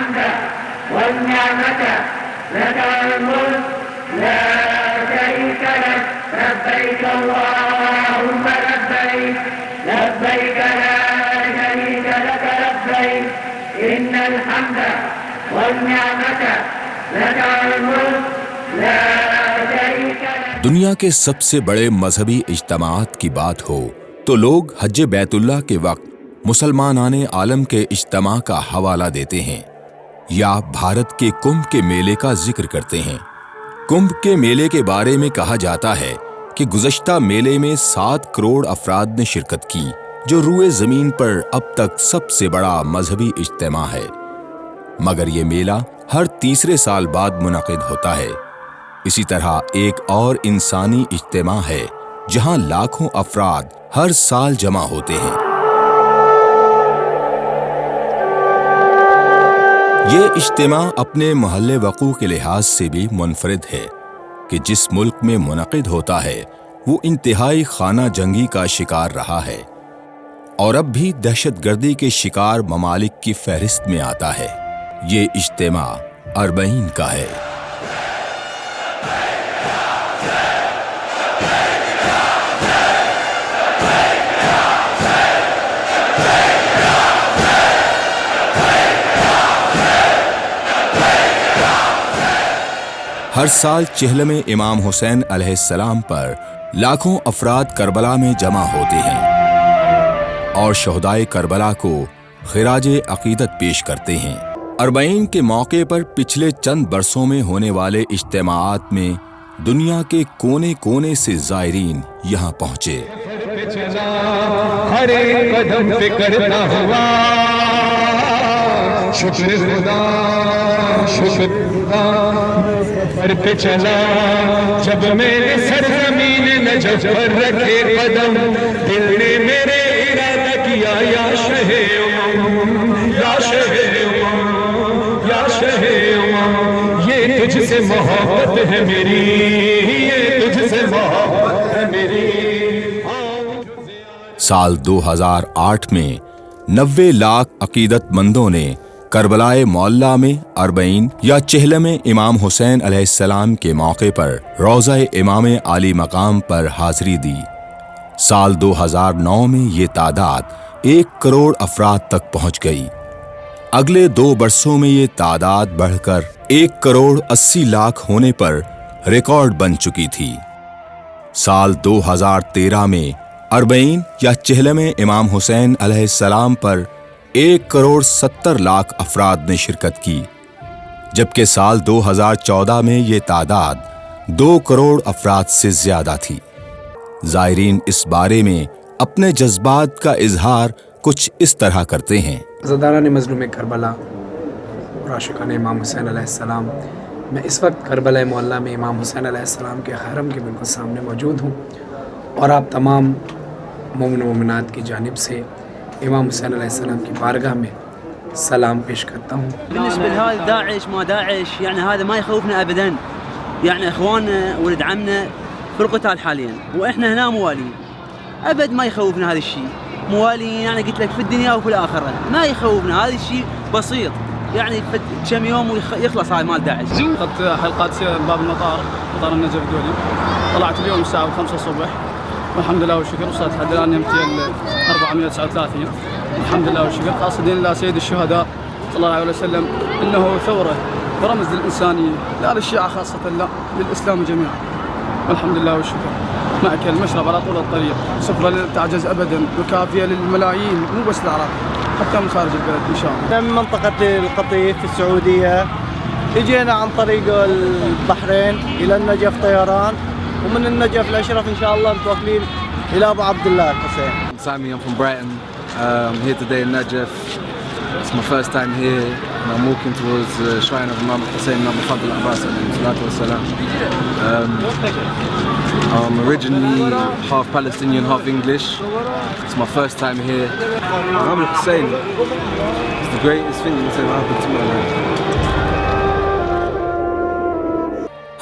الحمد والنعمة لك والملك لا شريك لك لبيك اللهم لبيك لبيك لا شريك لك لبيك إن الحمد والنعمة لك والملك لا شريك لك. دنیا کے سب سے بڑے مذہبی اجتماعات کی بات ہو تو لوگ حج بیت اللہ کے وقت مسلمانان عالم کے اجتماع کا حوالہ دیتے ہیں یا بھارت کے کمبھ کے میلے کا ذکر کرتے ہیں. کمبھ کے میلے کے بارے میں کہا جاتا ہے کہ گزشتہ میلے میں 7 کروڑ افراد نے شرکت کی، جو روئے زمین پر اب تک سب سے بڑا مذہبی اجتماع ہے. مگر یہ میلہ ہر تیسرے سال بعد منعقد ہوتا ہے. اسی طرح ایک اور انسانی اجتماع ہے جہاں لاکھوں افراد ہر سال جمع ہوتے ہیں. یہ اجتماع اپنے محل وقوع کے لحاظ سے بھی منفرد ہے کہ جس ملک میں منعقد ہوتا ہے وہ انتہائی خانہ جنگی کا شکار رہا ہے اور اب بھی دہشت گردی کے شکار ممالک کی فہرست میں آتا ہے. یہ اجتماع اربعین کا ہے. ہر سال چہلم امام حسین علیہ السلام پر لاکھوں افراد کربلا میں جمع ہوتے ہیں اور شہدائے کربلا کو خراج عقیدت پیش کرتے ہیں. اربعین کے موقع پر پچھلے چند برسوں میں ہونے والے اجتماعات میں دنیا کے کونے کونے سے زائرین یہاں پہنچے. ہر ایک قدم پہ کرتا ہوا شکر خدا شکر خدا پر پہ چلا جب میرے سرزمین نجف پر رکھے قدم دل نے میرے ارادہ کیا یا شہ امم یا شہ امم یا شہ امم یہ تجھ سے محبت ہے میری یہ تجھ سے محبت ہے میری. سال 2008 میں 90 لاکھ عقیدت مندوں نے کربلائے معلیٰ میں اربعین یا چہلم امام حسین علیہ السلام کے موقع پر روضہ امام عالی مقام پر حاضری دی. سال 2009 میں یہ تعداد 1 کروڑ افراد تک پہنچ گئی. اگلے 2 برسوں میں یہ تعداد بڑھ کر 1 کروڑ 80 لاکھ ہونے پر ریکارڈ بن چکی تھی. سال 2013 میں اربعین یا چہلم امام حسین علیہ السلام پر 1 کروڑ 70 لاکھ افراد نے شرکت کی، جبکہ سال 2014 میں یہ تعداد 2 کروڑ افراد سے زیادہ تھی. زائرین اس بارے میں اپنے جذبات کا اظہار کچھ اس طرح کرتے ہیں. عزاداران مظلوم کربلا اور عاشقان امام حسین علیہ السلام، میں اس وقت کربلا معلیٰ میں امام حسین علیہ السلام کے حرم کے بالکل سامنے موجود ہوں اور آپ تمام مومن و مومنات کی جانب سے امام حسین علیہ السلام کی بارگاہ میں سلام پیش کرتا ہوں. بالنسبة لهذا داعش ما داعش يعني هذا ما يخوفنا أبدا، يعني إخواننا ولد عمنا في القتال حاليا وإحنا هنا موالين، أبد ما يخوفنا هذا الشيء. موالين يعني قلت لك في الدنيا وفي الآخرة ما يخوفنا، هذا الشيء بسيط يعني كم يوم ويخلص هاي مال داعش. قد حلقات باب المطار مطار النجف الدولي، طلعت اليوم الساعة 5 الصبح والحمد لله والشكر، وصلت لحد الآن يمتي 439 الحمد لله والشكر، قاصدين إلى سيد الشهداء صلى الله عليه وسلم إنه ثورة ورمز للإنسانية لا للشيعة خاصة لا للإسلام جميعا، والحمد لله والشكر. معك المشرب على طول الطريق، سفرة لا تعجز أبدا وكافية للملايين مو بس العراق حتى من خارج البلد إن شاء الله. من منطقة القطيف في السعودية اجينا عن طريق البحرين إلى النجف طيران، ومن النجف الأشرف إن شاء الله متوكلين إلى أبو عبد الله الحسين. Sammy, I'm from Brighton. I'm here today in Najaf. It's my first time here, and I'm walking towards the shrine of Imam Hussein ibn Fadl Abbas alayhi salatu wassalam. I'm originally half Palestinian, half English. It's my first time here. Imam Hussein is the greatest thing that's ever happened to my life.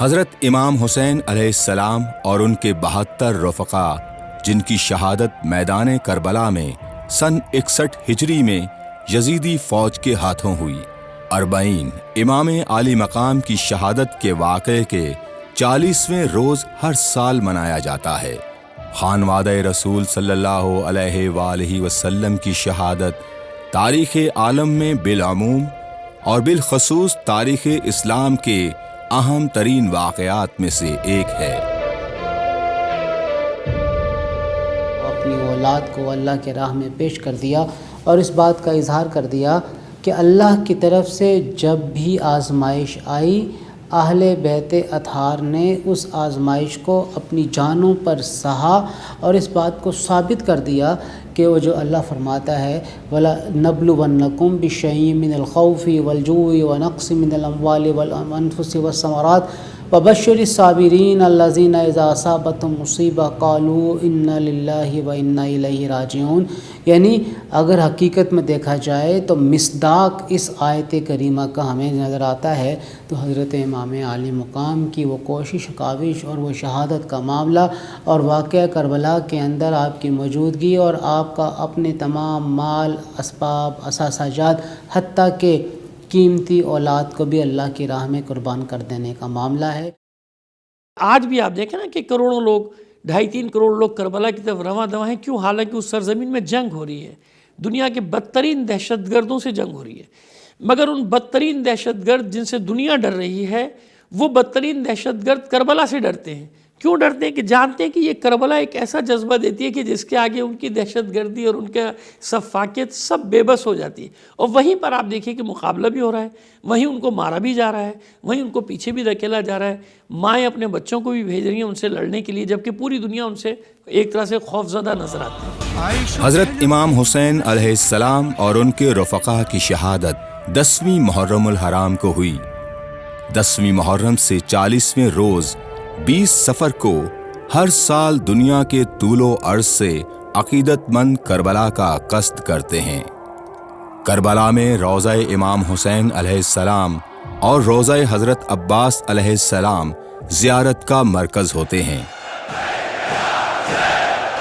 حضرت امام حسین علیہ السلام اور ان کے 72 رفقا جن کی شہادت میدان کربلا میں سن 61 ہجری میں یزیدی فوج کے ہاتھوں ہوئی، اربعین امام عالی مقام کی شہادت کے واقعے کے 40ویں روز ہر سال منایا جاتا ہے۔ خانوادہ رسول صلی اللہ علیہ وآلہ وسلم کی شہادت تاریخ عالم میں بالعموم اور بالخصوص تاریخ اسلام کے اہم ترین واقعات میں سے ایک ہے۔ اپنی اولاد کو اللہ کے راہ میں پیش کر دیا اور اس بات کا اظہار کر دیا کہ اللہ کی طرف سے جب بھی آزمائش آئی، اہل بیت اطہار نے اس آزمائش کو اپنی جانوں پر سہا اور اس بات کو ثابت کر دیا کہ وہ جو اللہ فرماتا ہے وَلَنَبْلُوَنَّكُمْ بِشَيْءٍ مِّنَ الْخَوْفِ وَالْجُوعِ وَنَقْصٍ مِّنَ الْأَمْوَالِ وَالْأَنفُسِ وَالثَّمَرَاتِ وَبَشِّرِ الصَّابِرِينَ الَّذِينَ إِذَا أَصَابَتْهُمْ مُصِيبَةٌ قَالُوا إِنَّا لِلَّهِ وَإِنَّا إِلَيْهِ راجعون، یعنی اگر حقیقت میں دیکھا جائے تو مصداق اس آیت کریمہ کا ہمیں نظر آتا ہے تو حضرت امام عالی مقام کی وہ کوشش کاوش اور وہ شہادت کا معاملہ اور واقعہ کربلا کے اندر آپ کی موجودگی اور آپ کا اپنے تمام مال، اسباب، اثاثہ جات، حتیٰ کہ قیمتی اولاد کو بھی اللہ کی راہ میں قربان کر دینے کا معاملہ ہے۔ آج بھی آپ دیکھیں نا کہ کروڑوں لوگ، 2.5-3 کروڑ لوگ کربلا کی طرف رواں دواں ہیں، کیوں؟ حالانکہ اس سرزمین میں جنگ ہو رہی ہے، دنیا کے بدترین دہشت گردوں سے جنگ ہو رہی ہے، مگر ان بدترین دہشت گرد جن سے دنیا ڈر رہی ہے، وہ بدترین دہشت گرد کربلا سے ڈرتے ہیں۔ کیوں ڈرتے ہیں؟ کہ جانتے ہیں کہ یہ کربلا ایک ایسا جذبہ دیتی ہے کہ جس کے آگے ان کی دہشت گردی اور ان کا سفاکیت سب بے بس ہو جاتی ہے۔ اور وہیں پر آپ دیکھیں کہ مقابلہ بھی ہو رہا ہے، وہیں ان کو مارا بھی جا رہا ہے، وہیں ان کو پیچھے بھی دھکیلا جا رہا ہے، مائیں اپنے بچوں کو بھی بھیج رہی ہیں ان سے لڑنے کے لیے، جبکہ پوری دنیا ان سے ایک طرح سے خوفزدہ نظر آتی ہے۔ حضرت امام حسین علیہ السلام اور ان کے رفقا کی شہادت 10ویں محرم الحرام کو ہوئی۔ 10ویں محرم سے 40ویں روز 20 صفر کو ہر سال دنیا کے طول و عرض سے عقیدت مند کربلا کا قصد کرتے ہیں۔ کربلا میں روضہ امام حسین علیہ السلام اور روضہ حضرت عباس علیہ السلام زیارت کا مرکز ہوتے ہیں۔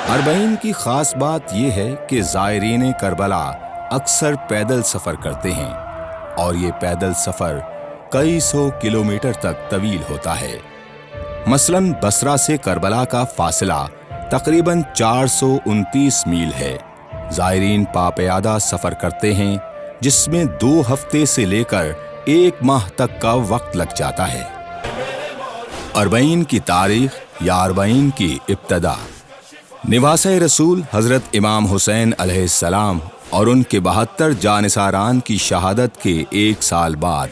اربعین کی خاص بات یہ ہے کہ زائرین کربلا اکثر پیدل سفر کرتے ہیں اور یہ پیدل سفر کئی سو کلومیٹر تک طویل ہوتا ہے۔ مثلاً بصرہ سے کربلا کا فاصلہ تقریباً 429 میل ہے۔ زائرین پاپیادہ سفر کرتے ہیں جس میں 2 ہفتے سے لے کر 1 ماہ تک کا وقت لگ جاتا ہے۔ اربعین کی تاریخ یا اربعین کی ابتدا نواسہ رسول حضرت امام حسین علیہ السلام اور ان کے 72 جانثاران کی شہادت کے 1 سال بعد،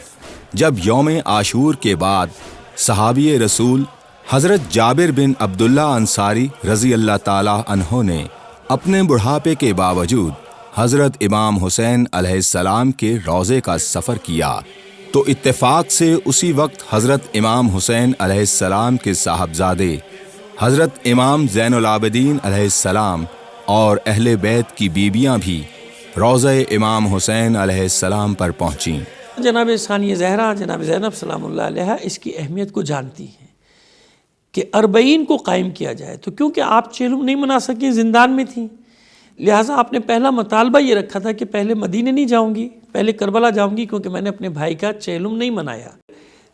جب یوم عاشور کے بعد صحابی رسول حضرت جابر بن عبداللہ انصاری رضی اللہ تعالیٰ عنہ نے اپنے بڑھاپے کے باوجود حضرت امام حسین علیہ السلام کے روضے کا سفر کیا تو اتفاق سے اسی وقت حضرت امام حسین علیہ السلام کے صاحبزادے حضرت امام زین العابدین علیہ السلام اور اہل بیت کی بیویاں بھی روضہ امام حسین علیہ السلام پر پہنچیں۔ جناب ثانیہ زہرا، جناب زینب سلام اللہ علیہ اس کی اہمیت کو جانتی ہیں کہ اربعین کو قائم کیا جائے، تو کیونکہ آپ چہلم نہیں منا سکیں، زندان میں تھیں، لہٰذا آپ نے پہلا مطالبہ یہ رکھا تھا کہ پہلے مدینے نہیں جاؤں گی، پہلے کربلا جاؤں گی، کیونکہ میں نے اپنے بھائی کا چہلم نہیں منایا۔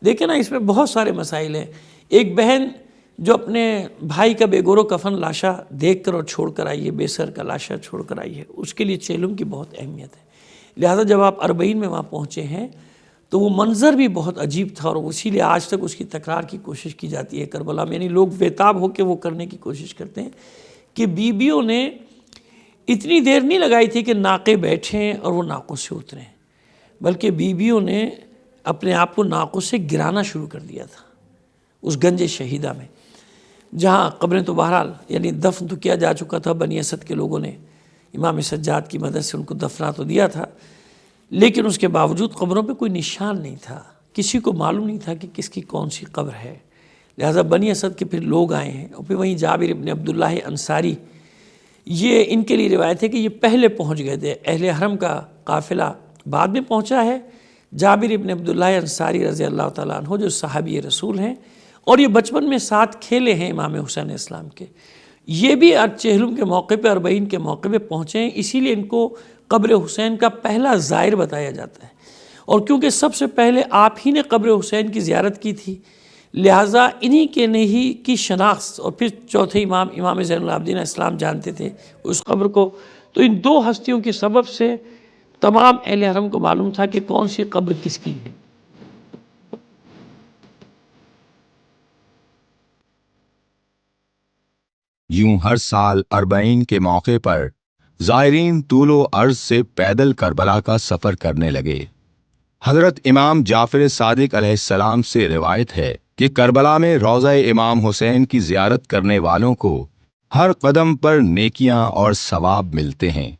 دیکھیں نا، اس میں بہت سارے مسائل ہیں۔ ایک بہن جو اپنے بھائی کا بے گور و کفن لاشا دیکھ کر اور چھوڑ کر آئی ہے، بے سر کا لاشا چھوڑ کر آئی ہے، اس کے لیے چہلم کی بہت اہمیت ہے۔ لہٰذا جب آپ اربعین میں وہاں پہنچے ہیں تو وہ منظر بھی بہت عجیب تھا، اور اسی لیے آج تک اس کی تکرار کی کوشش کی جاتی ہے کربلا میں، یعنی لوگ بےتاب ہو کے وہ کرنے کی کوشش کرتے ہیں کہ بیویوں نے اتنی دیر نہیں لگائی تھی کہ ناقے بیٹھیں اور وہ ناقوں سے اتریں، بلکہ بیویوں نے اپنے آپ کو ناقوں سے گرانا شروع کر دیا تھا اس گنج شہیدہ میں، جہاں قبریں تو بہرحال یعنی دفن تو کیا جا چکا تھا، بنی اسد کے لوگوں نے امام سجاد کی مدد سے ان کو دفنا تو دیا تھا، لیکن اس کے باوجود قبروں پہ کوئی نشان نہیں تھا، کسی کو معلوم نہیں تھا کہ کس کی کون سی قبر ہے۔ لہٰذا بنی اسد کے پھر لوگ آئے ہیں، اور پھر وہیں جابر ابن عبداللہ انصاری، یہ ان کے لیے روایت ہے کہ یہ پہلے پہنچ گئے تھے، اہل حرم کا قافلہ بعد میں پہنچا ہے۔ جابر ابن عبداللہ انصاری رضی اللہ تعالیٰ عنہ جو صحابی رسول ہیں، اور یہ بچپن میں ساتھ کھیلے ہیں امام حسین اسلام کے، یہ بھی چہلم کے موقع پہ، اربعین کے موقع پہ پہنچے ہیں، اسی لیے ان کو قبر حسین کا پہلا زائر بتایا جاتا ہے۔ اور کیونکہ سب سے پہلے آپ ہی نے قبر حسین کی زیارت کی تھی، لہٰذا انہی کے نہیں کی شناخت، اور پھر چوتھے امام زین العابدین علیہ السلام جانتے تھے اس قبر کو، تو ان دو ہستیوں کے سبب سے تمام اہل حرم کو معلوم تھا کہ کون سی قبر کس کی ہے۔ یوں ہر سال اربعین کے موقع پر زائرین طول و عرض سے پیدل کربلا کا سفر کرنے لگے۔ حضرت امام جعفر صادق علیہ السلام سے روایت ہے کہ کربلا میں روضہ امام حسین کی زیارت کرنے والوں کو ہر قدم پر نیکیاں اور ثواب ملتے ہیں۔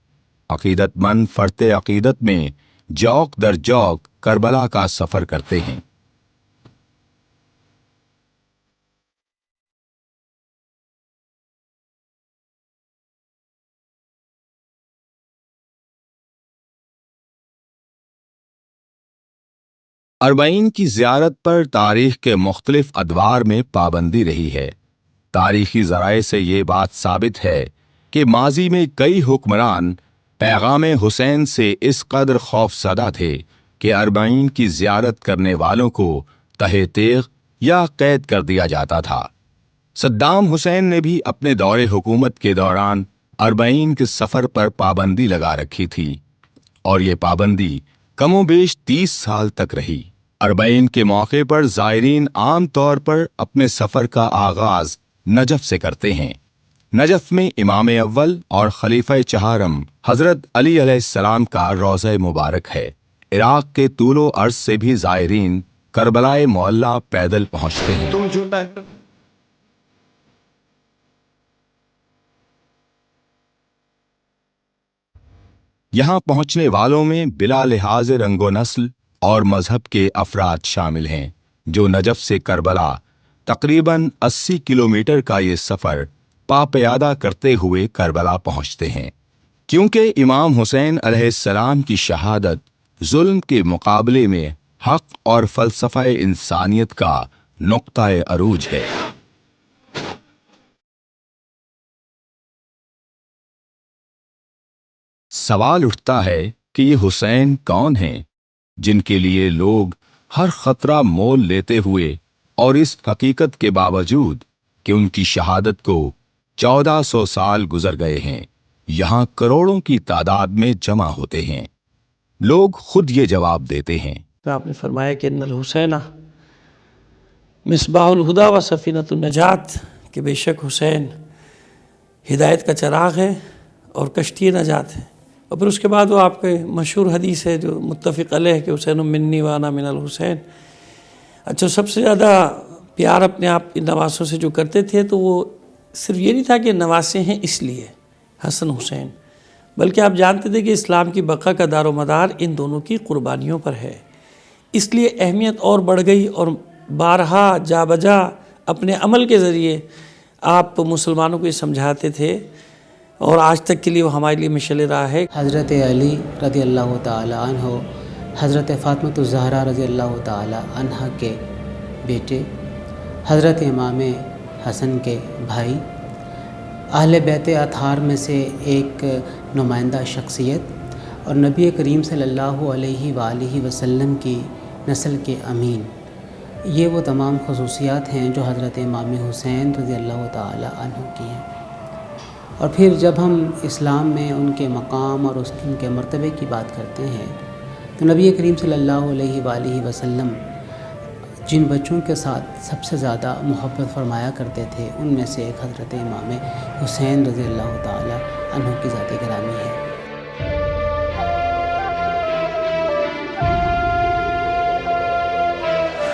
عقیدت مند فرط عقیدت میں جوق در جوق کربلا کا سفر کرتے ہیں۔ اربعین کی زیارت پر تاریخ کے مختلف ادوار میں پابندی رہی ہے۔ تاریخی ذرائع سے یہ بات ثابت ہے کہ ماضی میں کئی حکمران پیغام حسین سے اس قدر خوف زدہ تھے کہ اربعین کی زیارت کرنے والوں کو تہہ تیغ یا قید کر دیا جاتا تھا۔ صدام حسین نے بھی اپنے دور حکومت کے دوران اربعین کے سفر پر پابندی لگا رکھی تھی، اور یہ پابندی کم و بیش 30 سال تک رہی۔ اربعین کے موقع پر زائرین عام طور پر اپنے سفر کا آغاز نجف سے کرتے ہیں۔ نجف میں امام اول اور خلیفہ چہارم حضرت علی علیہ السلام کا روضہ مبارک ہے۔ عراق کے طول و عرض سے بھی زائرین کربلائے معلیٰ پیدل پہنچتے ہیں۔ یہاں پہنچنے والوں میں بلا لحاظ رنگ و نسل اور مذہب کے افراد شامل ہیں، جو نجف سے کربلا تقریباً 80 کلومیٹر کا یہ سفر پا پیادہ کرتے ہوئے کربلا پہنچتے ہیں، کیونکہ امام حسین علیہ السلام کی شہادت ظلم کے مقابلے میں حق اور فلسفہ انسانیت کا نقطہ عروج ہے۔ سوال اٹھتا ہے کہ یہ حسین کون ہیں جن کے لیے لوگ ہر خطرہ مول لیتے ہوئے اور اس حقیقت کے باوجود کہ ان کی شہادت کو 1400 سال گزر گئے ہیں یہاں کروڑوں کی تعداد میں جمع ہوتے ہیں؟ لوگ خود یہ جواب دیتے ہیں۔ آپ نے فرمایا کہ ان الحسین مصباح الہدی و سفینۃ النجات، کہ بے شک حسین ہدایت کا چراغ ہے اور کشتی نجات ہے۔ اور پھر اس کے بعد وہ آپ کے مشہور حدیث ہے جو متفق علیہ کہ حسین منی وانا من الحسین۔ اچھا، سب سے زیادہ پیار اپنے آپ ان نواسوں سے جو کرتے تھے تو وہ صرف یہ نہیں تھا کہ نواسے ہیں اس لیے حسن حسین، بلکہ آپ جانتے تھے کہ اسلام کی بقا کا دار و مدار ان دونوں کی قربانیوں پر ہے، اس لیے اہمیت اور بڑھ گئی، اور بارہا جا بجا اپنے عمل کے ذریعے آپ مسلمانوں کو یہ سمجھاتے تھے، اور آج تک کے لیے وہ ہمارے لیے مشعل راہ ہے۔ حضرت علی رضی اللہ تعالی عنہ حضرت فاطمۃ الزہرا رضی اللہ تعالی عنہ کے بیٹے، حضرت امام حسن کے بھائی، اہل بیت اطہار میں سے ایک نمائندہ شخصیت، اور نبی کریم صلی اللہ علیہ وآلہ وسلم کی نسل کے امین، یہ وہ تمام خصوصیات ہیں جو حضرت امام حسین رضی اللہ تعالی عنہ کی ہیں۔ اور پھر جب ہم اسلام میں ان کے مقام اور ان کے مرتبے کی بات کرتے ہیں تو نبی کریم صلی اللہ علیہ وآلہ وسلم جن بچوں کے ساتھ سب سے زیادہ محبت فرمایا کرتے تھے ان میں سے ایک حضرت امام حسین رضی اللہ تعالی عنہ کی ذات گرامی ہے۔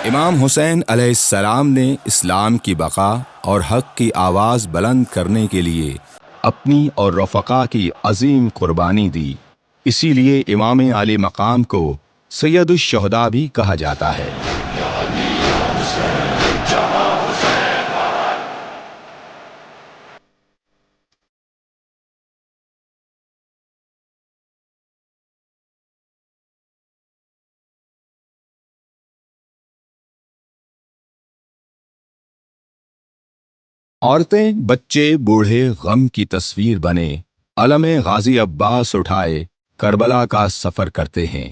امام حسین علیہ السلام نے اسلام کی بقا اور حق کی آواز بلند کرنے کے لیے اپنی اور رفقا کی عظیم قربانی دی، اسی لیے امام عالی مقام کو سید الشہداء بھی کہا جاتا ہے۔ عورتیں، بچے، بوڑھے غم کی تصویر بنے علم غازی عباس اٹھائے کربلا کا سفر کرتے ہیں۔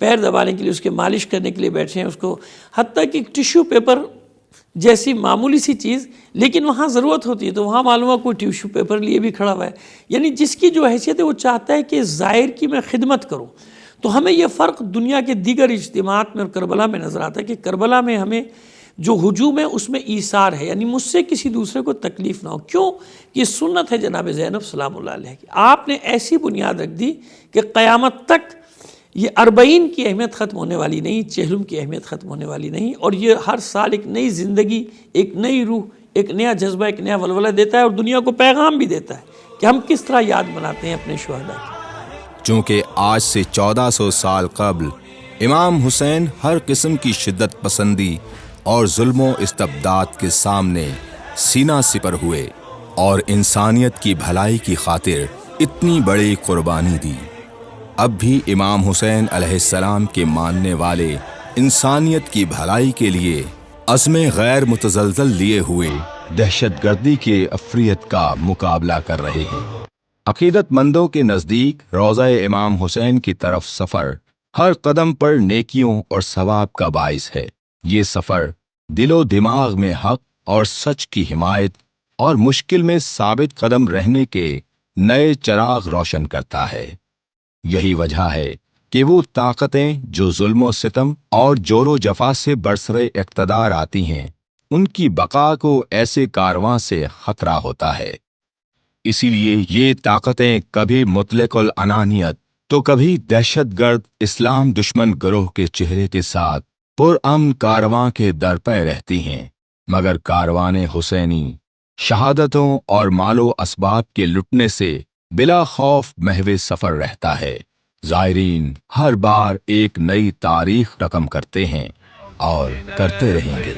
پیر دبانے کے لیے، اس کے مالش کرنے کے لیے بیٹھے ہیں، اس کو حتیٰ کہ ٹیشو پیپر جیسی معمولی سی چیز، لیکن وہاں ضرورت ہوتی ہے تو وہاں معلوم ہے کوئی ٹیشو پیپر لیے بھی کھڑا ہوا ہے. یعنی جس کی جو حیثیت ہے وہ چاہتا ہے کہ ظاہر کی میں خدمت کروں. تو ہمیں یہ فرق دنیا کے دیگر اجتماعات میں اور کربلا میں نظر آتا ہے کہ کربلا میں ہمیں جو ہجوم ہے اس میں ایثار ہے، یعنی مجھ سے کسی دوسرے کو تکلیف نہ ہو. کیوں؟ یہ سنت ہے جناب زینب سلام اللہ علیہ کی. آپ نے ایسی بنیاد رکھ دی کہ قیامت تک یہ 40 کی اہمیت ختم ہونے والی نہیں، چہلم کی اہمیت ختم ہونے والی نہیں، اور یہ ہر سال ایک نئی زندگی، ایک نئی روح، ایک نیا جذبہ، ایک نیا ولولہ دیتا ہے، اور دنیا کو پیغام بھی دیتا ہے کہ ہم کس طرح یاد مناتے ہیں اپنے شہداء کی. چونکہ آج سے 1400 سال قبل امام حسین ہر قسم کی شدت پسندی اور ظلم و استبداد کے سامنے سینہ سپر ہوئے اور انسانیت کی بھلائی کی خاطر اتنی بڑی قربانی دی. اب بھی امام حسین علیہ السلام کے ماننے والے انسانیت کی بھلائی کے لیے عزم غیر متزلزل لیے ہوئے دہشت گردی کے عفریت کا مقابلہ کر رہے ہیں. عقیدت مندوں کے نزدیک روضہ امام حسین کی طرف سفر ہر قدم پر نیکیوں اور ثواب کا باعث ہے. یہ سفر دل و دماغ میں حق اور سچ کی حمایت اور مشکل میں ثابت قدم رہنے کے نئے چراغ روشن کرتا ہے. یہی وجہ ہے کہ وہ طاقتیں جو ظلم و ستم اور جور و جفا سے برسرے اقتدار آتی ہیں، ان کی بقا کو ایسے کارواں سے خطرہ ہوتا ہے. اسی لیے یہ طاقتیں کبھی مطلق العنانیت تو کبھی دہشت گرد اسلام دشمن گروہ کے چہرے کے ساتھ پرامن کارواں کے درپے رہتی ہیں، مگر کاروان حسینی شہادتوں اور مال و اسباب کے لٹنے سے بلا خوف محو سفر رہتا ہے. زائرین ہر بار ایک نئی تاریخ رقم کرتے ہیں اور کرتے رہیں گے.